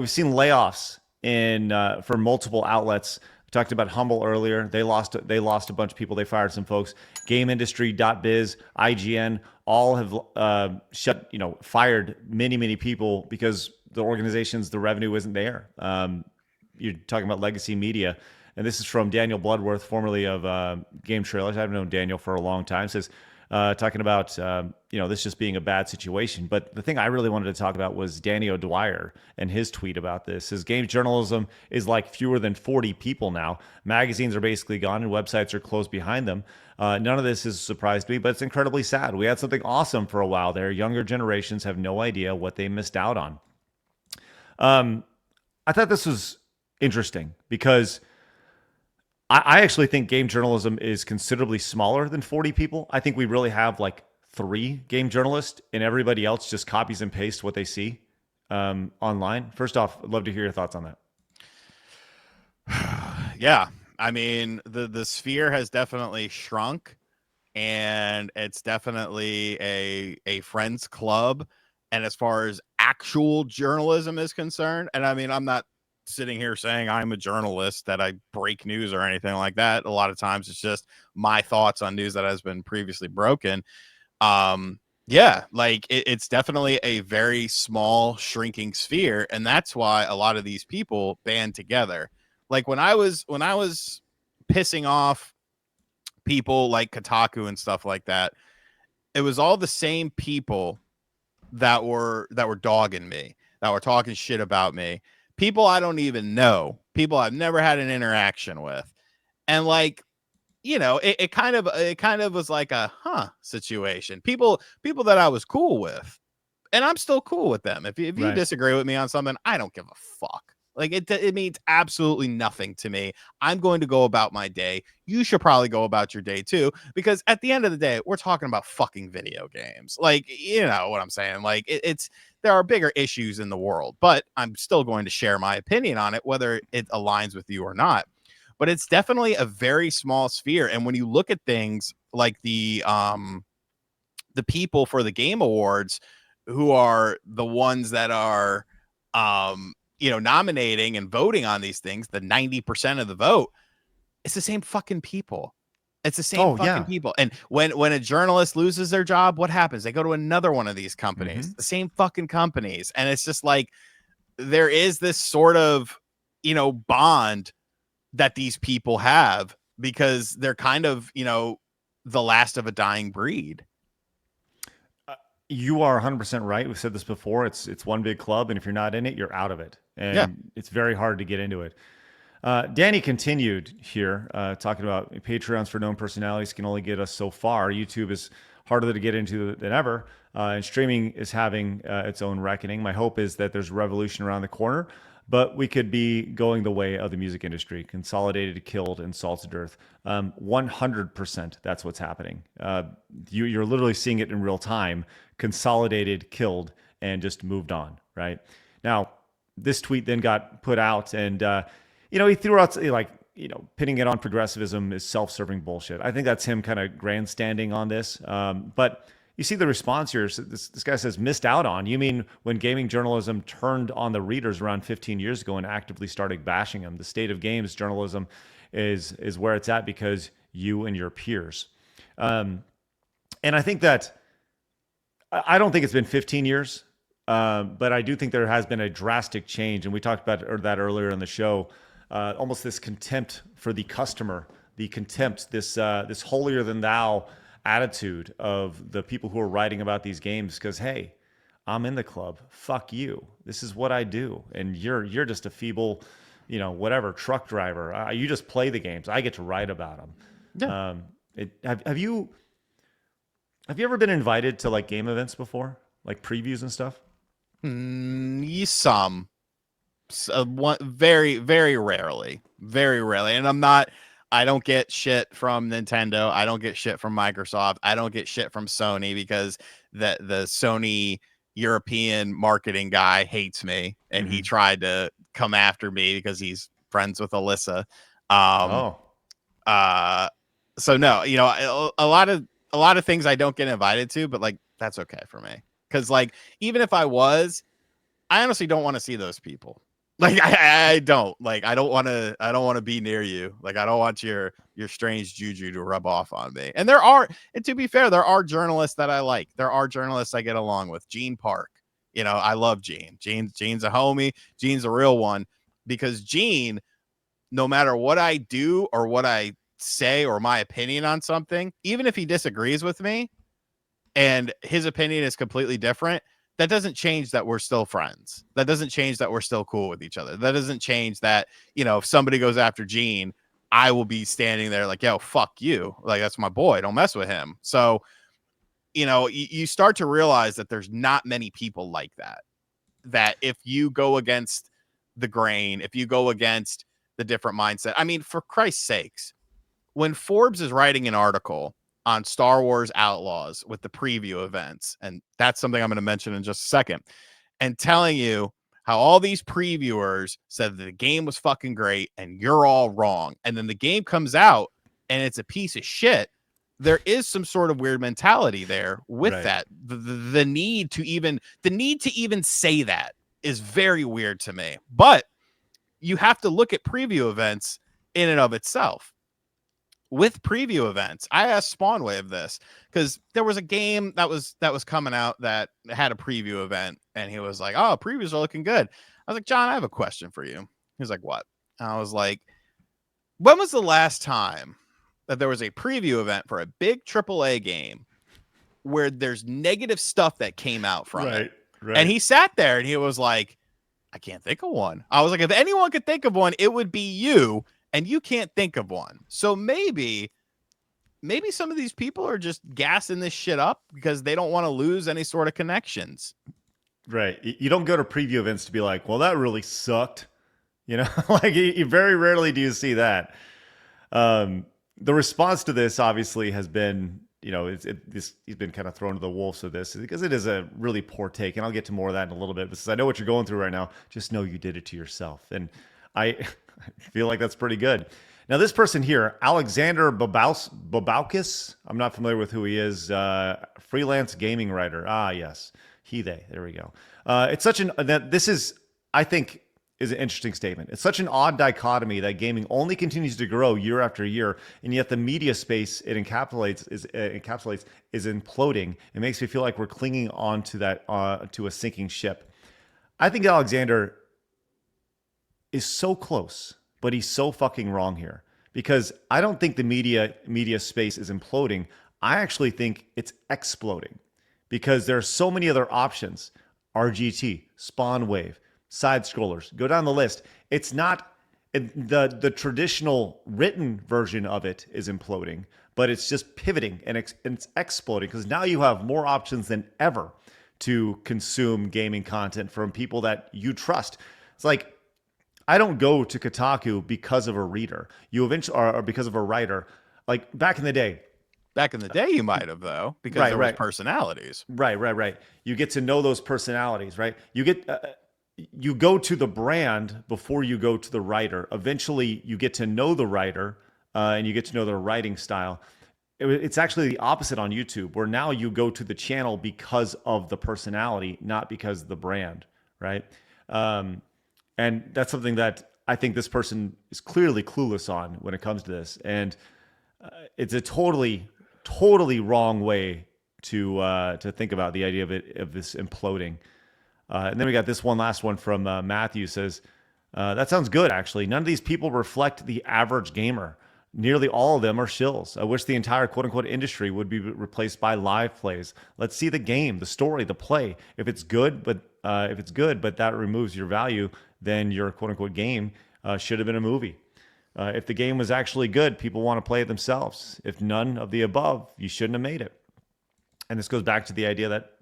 we've seen layoffs in for multiple outlets. We talked about Humble earlier. They lost a bunch of people. They fired some folks. GameIndustry.biz, IGN, all have fired many people because the revenue isn't there. You're talking about legacy media. And this is from Daniel Bloodworth, formerly of Game Trailers. I've known Daniel for a long time. Says talking about this just being a bad situation. But the thing I really wanted to talk about was Danny O'Dwyer and his tweet about this. His game journalism is like fewer than 40 people now. Magazines are basically gone and websites are closed behind them. None of this is a surprise to me, but it's incredibly sad. We had something awesome for a while there. Younger generations have no idea what they missed out on. I thought this was interesting because I actually think game journalism is considerably smaller than 40 people. I think we really have like 3 game journalists, and everybody else just copies and pastes what they see online. First off, I'd love to hear your thoughts on that. Yeah, I mean, the sphere has definitely shrunk, and it's definitely a friends club. And as far as actual journalism is concerned, and I mean, I'm not sitting here saying I'm a journalist, that I break news or anything like that. A lot of times it's just my thoughts on news that has been previously broken. Yeah, like it's definitely a very small, shrinking sphere, and that's why a lot of these people band together. Like when I was pissing off people like Kotaku and stuff like that, it was all the same people that were dogging me, that were talking shit about me. People I don't even know, people I've never had an interaction with. And like, it kind of was like a situation. People that I was cool with, and I'm still cool with them. If you Right. disagree with me on something, I don't give a fuck. Like it means absolutely nothing to me. I'm going to go about my day. You should probably go about your day too, because at the end of the day, we're talking about fucking video games. Like, you know what I'm saying? Like it's there are bigger issues in the world, but I'm still going to share my opinion on it, whether it aligns with you or not. But it's definitely a very small sphere. And when you look at things like the people for the Game Awards, who are the ones that are nominating and voting on these things, the 90% of the vote, it's the same fucking people. It's the same Oh fucking yeah. people. And when a journalist loses their job, what happens? They go to another one of these companies, Mm-hmm. the same fucking companies. And it's just like there is this sort of, bond that these people have, because they're kind of, the last of a dying breed. You are 100% right. We've said this before. It's one big club, and if you're not in it, you're out of it, Yeah. and it's very hard to get into it. Danny continued here, talking about Patreons for known personalities can only get us so far. YouTube is harder to get into than ever, and streaming is having its own reckoning. My hope is that there's a revolution around the corner, but we could be going the way of the music industry, consolidated, killed, and salted earth. 100% that's what's happening. You're literally seeing it in real time, consolidated, killed, and just moved on, right? Now, this tweet then got put out, and he threw out like, pinning it on progressivism is self-serving bullshit. I think that's him kind of grandstanding on this. But you see the response here. This guy says, missed out on. You mean when gaming journalism turned on the readers around 15 years ago and actively started bashing them? The state of games journalism is where it's at because you and your peers. And I think that I don't think it's been 15 years, but I do think there has been a drastic change. And we talked about that earlier in the show. Almost this contempt for the customer, the contempt, this holier than thou attitude of the people who are writing about these games. Because hey, I'm in the club. Fuck you. This is what I do, and you're just a feeble, whatever truck driver. You just play the games. I get to write about them. Yeah. Have you ever been invited to like game events before, like previews and stuff? Some. One very, very rarely, and I don't get shit from Nintendo. I don't get shit from Microsoft. I don't get shit from Sony, because the Sony European marketing guy hates me, and he tried to come after me because he's friends with Alyssa. Um, Oh, so no, a lot of things I don't get invited to, but like that's okay for me, because like even if I was, I honestly don't want to see those people. Like I don't like I don't want to be near you. Like I don't want your strange juju to rub off on me. And to be fair, there are journalists that I like. There are journalists I get along with. Gene Park. You know, I love Gene. Gene's a homie. Gene's a real one because Gene, no matter what I do or what I say or my opinion on something, even if he disagrees with me and his opinion is completely different, that doesn't change that we're still friends. That doesn't change that we're still cool with each other. That doesn't change that, you know, if somebody goes after Gene, I will be standing there like, yo, fuck you. Like, that's my boy. Don't mess with him. So, you know, you start to realize that there's not many people like that. That if you go against the grain, if you go against the different mindset, I mean, for Christ's sakes, when Forbes is writing an article on Star Wars Outlaws with the preview events, and that's something I'm going to mention in just a second, and telling you how all these previewers said that the game was fucking great and you're all wrong, and then the game comes out and it's a piece of shit, there is some sort of weird mentality there with Right. that. The need to even say that is very weird to me. But you have to look at preview events in and of itself. With preview events, I asked Spawnwave this because there was a game that was coming out that had a preview event, and he was like, "Oh, previews are looking good." I was like, "John, I have a question for you." He was like, "What?" And I was like, "When was the last time that there was a preview event for a big AAA game where there's negative stuff that came out from it?" Right. And he sat there and he was like, "I can't think of one." I was like, "If anyone could think of one, it would be you, and you can't think of one." So maybe some of these people are just gassing this shit up because they don't want to lose any sort of connections. Right. You don't go to preview events to be like, well, that really sucked. You know, like you very rarely do you see that. The response to this obviously has been, you know, he's been kind of thrown to the wolves with this because it is a really poor take. And I'll get to more of that in a little bit because I know what you're going through right now. Just know you did it to yourself. And I feel like that's pretty good. Now, this person here, Alexander Bobaukis, I'm not familiar with who he is, freelance gaming writer. Ah, yes. They. There we go. It's such an, that this is, I think, is an interesting statement. It's such an odd dichotomy that gaming only continues to grow year after year, and yet the media space it encapsulates is imploding. It makes me feel like we're clinging on to that to a sinking ship. I think Alexander is so close, but he's so fucking wrong here because I don't think the media space is imploding. I actually think it's exploding because there are so many other options. RGT, Spawn Wave, side scrollers, go down the list. It's not the traditional written version of it is imploding, but it's just pivoting and it's exploding because now you have more options than ever to consume gaming content from people that you trust. It's like, I don't go to Kotaku because of a reader. You eventually, or because of a writer. Like back in the day, You might have, though, because there was personalities. Right. You get to know those personalities, right? You go to the brand before you go to the writer. Eventually, you get to know the writer and you get to know their writing style. It's actually the opposite on YouTube, where now you go to the channel because of the personality, not because of the brand, right? And that's something that I think this person is clearly clueless on when it comes to this. And it's a totally wrong way to think about the idea of this imploding. And then we got this last one from Matthew says, that sounds good, actually. None of these people reflect the average gamer. Nearly all of them are shills. I wish the entire quote unquote industry would be replaced by live plays. Let's see the game, the story, the play. If it's good, but that removes your value, then your quote unquote game should have been a movie. If the game was actually good, people want to play it themselves. If none of the above, you shouldn't have made it. And this goes back to the idea that,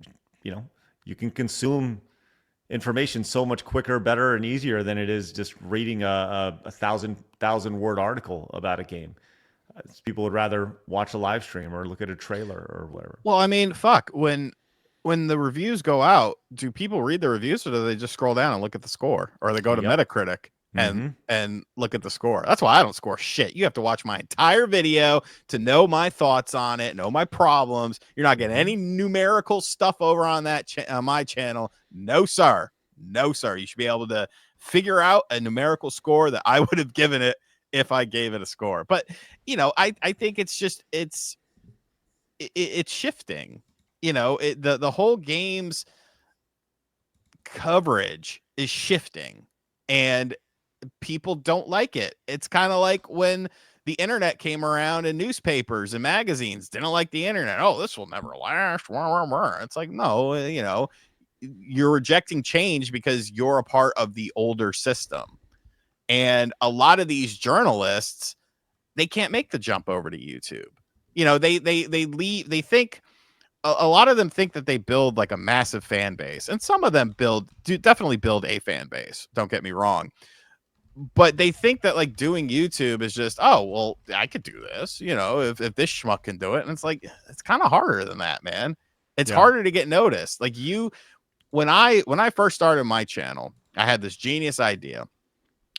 you know, you can consume information so much quicker, better, and easier than it is just reading a thousand word article about a game. People would rather watch a live stream or look at a trailer or whatever. Well, I mean, fuck, when the reviews go out, do people read the reviews or do they just scroll down and look at the score, or they go to Metacritic and look at the score? That's why I don't score shit. You have to watch my entire video to know my thoughts on it, know my problems. You're not getting any numerical stuff over on that my channel. No, sir. You should be able to figure out a numerical score that I would have given it if I gave it a score. But, I think it's just, it's shifting, the whole game's coverage is shifting, and people don't like it. It's kind of like when the internet came around and newspapers and magazines didn't like the internet. Oh, this will never last. It's like, no, you're rejecting change because you're a part of the older system. And a lot of these journalists, they can't make the jump over to YouTube. They leave, they think, a lot of them think that they build like a massive fan base, and some of them definitely build a fan base. Don't get me wrong. But they think that like doing YouTube is just, oh, well, I could do this, if this schmuck can do it. And it's like, it's kind of harder than that, man. It's harder to get noticed. Like when I first started my channel, I had this genius idea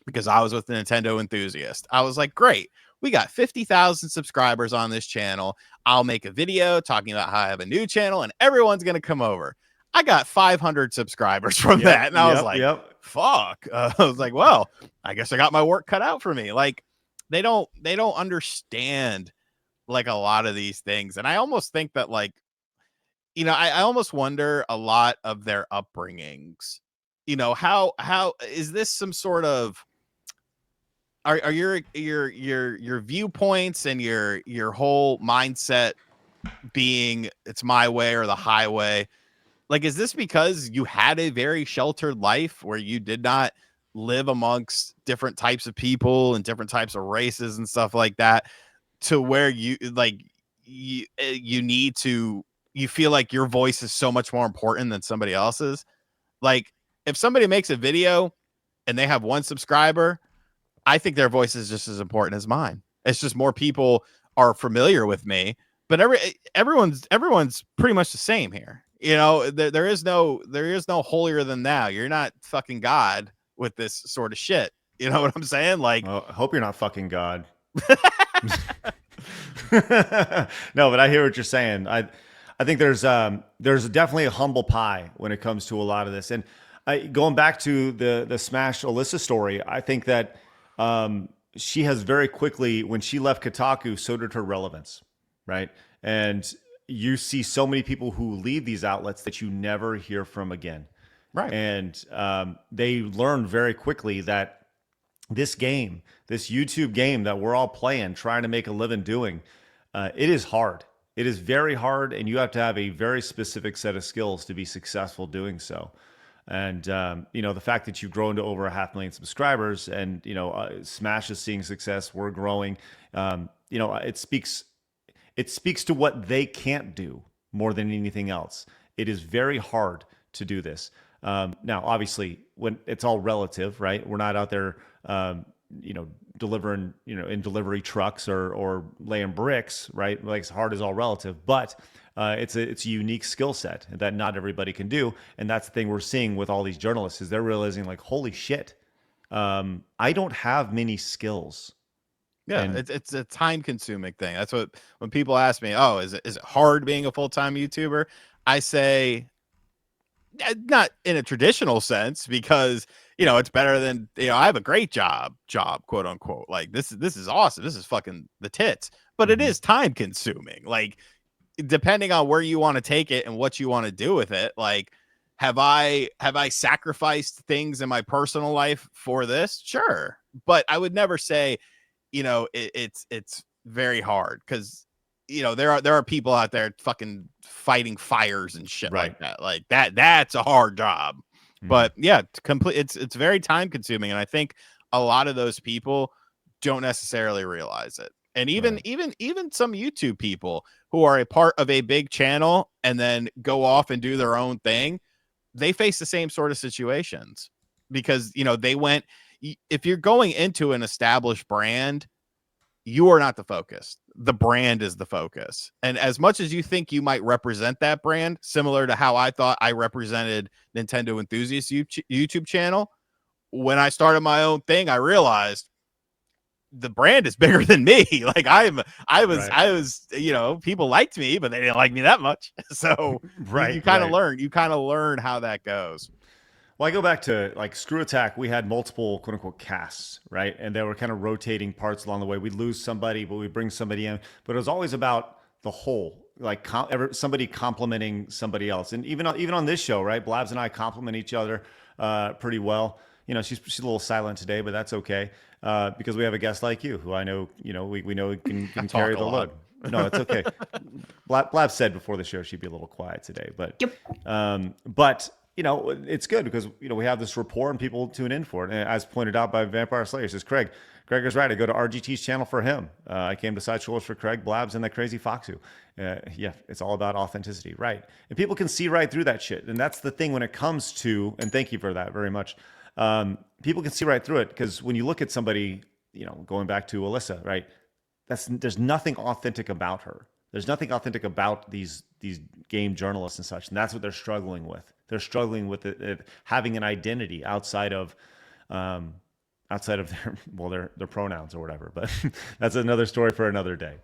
because I was with the Nintendo enthusiast. I was like, great, we got 50,000 subscribers on this channel. I'll make a video talking about how I have a new channel and everyone's going to come over. I got 500 subscribers from that. And I was like, fuck. I was like, well, I guess I got my work cut out for me. Like they don't understand like a lot of these things. And I almost think that like, I almost wonder a lot of their upbringings, how is this some sort of, are your viewpoints and your whole mindset being it's my way or the highway? Like, is this because you had a very sheltered life where you did not live amongst different types of people and different types of races and stuff like that, to where you feel like your voice is so much more important than somebody else's? Like, if somebody makes a video and they have 1 subscriber, I think their voice is just as important as mine. It's just more people are familiar with me, but everyone's pretty much the same here. There is no holier than thou. You're not fucking God with this sort of shit. You know what I'm saying? Like, I hope you're not fucking God. No, but I hear what you're saying. I think there's definitely a humble pie when it comes to a lot of this. And going back to the Smash Alyssa story, I think that she has very quickly, when she left Kotaku, so did her relevance, right? And you see so many people who leave these outlets that you never hear from again. Right. And they learn very quickly that this game, this YouTube game that we're all playing, trying to make a living doing, it is hard. It is very hard, and you have to have a very specific set of skills to be successful doing so. And, the fact that you've grown to over 500,000 subscribers and, Smash is seeing success, we're growing, it speaks to what they can't do more than anything else. It is very hard to do this. Now, obviously, when it's all relative, right? We're not out there, delivering, in delivery trucks or laying bricks, right? Like, it's hard is all relative, but it's a unique skill set that not everybody can do. And that's the thing we're seeing with all these journalists is they're realizing like, holy shit, I don't have many skills. Yeah, it's a time consuming thing. That's what, when people ask me, oh, is it hard being a full-time YouTuber? I say, not in a traditional sense, because it's better than, I have a great job, quote unquote. Like this is awesome. This is fucking the tits. But it is time consuming. Like, depending on where you want to take it and what you want to do with it. Like, have I sacrificed things in my personal life for this? Sure. But I would never say, it's very hard, because there are people out there fucking fighting fires and shit like that. Like that's a hard job. But yeah, it's very time consuming, and I think a lot of those people don't necessarily realize it. And even some YouTube people who are a part of a big channel and then go off and do their own thing, they face the same sort of situations, because they went, if you're going into an established brand, you are not the focus. The brand is the focus. And as much as you think you might represent that brand, similar to how I thought I represented Nintendo Enthusiast YouTube channel, when I started my own thing, I realized the brand is bigger than me. Like I was, people liked me, but they didn't like me that much. So you kind of learn how that goes. Well, I go back to like Screw Attack. We had multiple quote unquote casts, right? And they were kind of rotating parts along the way. We'd lose somebody, but we'd bring somebody in. But it was always about the whole, like somebody complimenting somebody else. And even on this show, right? Blabs and I compliment each other pretty well. You know, she's a little silent today, but that's okay because we have a guest like you, who I know, we know can talk carry a the lot. load. No, it's okay. Blab said before the show she'd be a little quiet today, but Yep. but it's good because we have this rapport and people tune in for it. And as pointed out by Vampire Slayer, says Craig is right. I go to RGT's channel for him. I came to Side Shoulders for Craig, Blabs, and that crazy Foxu. Yeah, it's all about authenticity, right? And people can see right through that shit. And that's the thing when it comes to, and thank you for that very much. People can see right through it because when you look at somebody, going back to Alyssa, right? There's nothing authentic about her. There's nothing authentic about these game journalists and such, and that's what they're struggling with. They're struggling with it having an identity outside of their pronouns or whatever. But that's another story for another day.